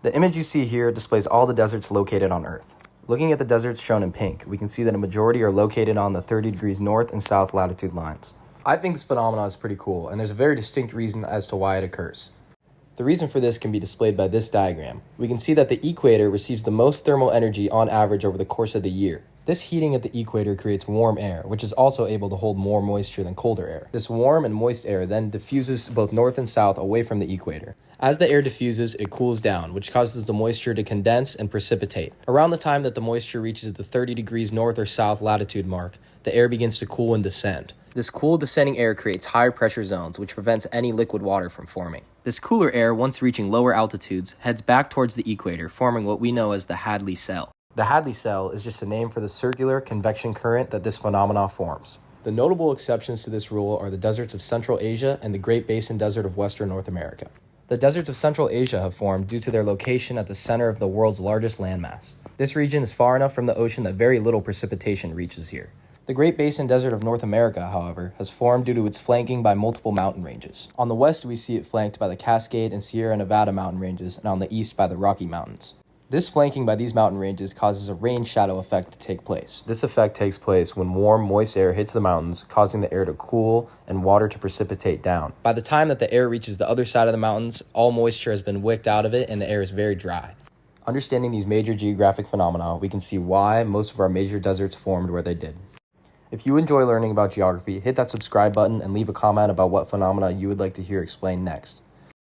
The image you see here displays all the deserts located on Earth. Looking at the deserts shown in pink, we can see that a majority are located on the 30 degrees north and south latitude lines. I think this phenomenon is pretty cool, and there's a very distinct reason as to why it occurs. The reason for this can be displayed by this diagram. We can see that the equator receives the most thermal energy on average over the course of the year. This heating at the equator creates warm air, which is also able to hold more moisture than colder air. This warm and moist air then diffuses both north and south away from the equator. As the air diffuses, it cools down, which causes the moisture to condense and precipitate. Around the time that the moisture reaches the 30 degrees north or south latitude mark, the air begins to cool and descend. This cool descending air creates higher pressure zones, which prevents any liquid water from forming. This cooler air, once reaching lower altitudes, heads back towards the equator, forming what we know as the Hadley cell. The Hadley cell is just a name for the circular convection current that this phenomenon forms. The notable exceptions to this rule are the deserts of Central Asia and the Great Basin Desert of Western North America. The deserts of Central Asia have formed due to their location at the center of the world's largest landmass. This region is far enough from the ocean that very little precipitation reaches here. The Great Basin Desert of North America, however, has formed due to its flanking by multiple mountain ranges. On the west, we see it flanked by the Cascade and Sierra Nevada mountain ranges, and on the east by the Rocky Mountains. This flanking by these mountain ranges causes a rain shadow effect to take place. This effect takes place when warm, moist air hits the mountains, causing the air to cool and water to precipitate down. By the time that the air reaches the other side of the mountains, all moisture has been wicked out of it and the air is very dry. Understanding these major geographic phenomena, we can see why most of our major deserts formed where they did. If you enjoy learning about geography, hit that subscribe button and leave a comment about what phenomena you would like to hear explained next.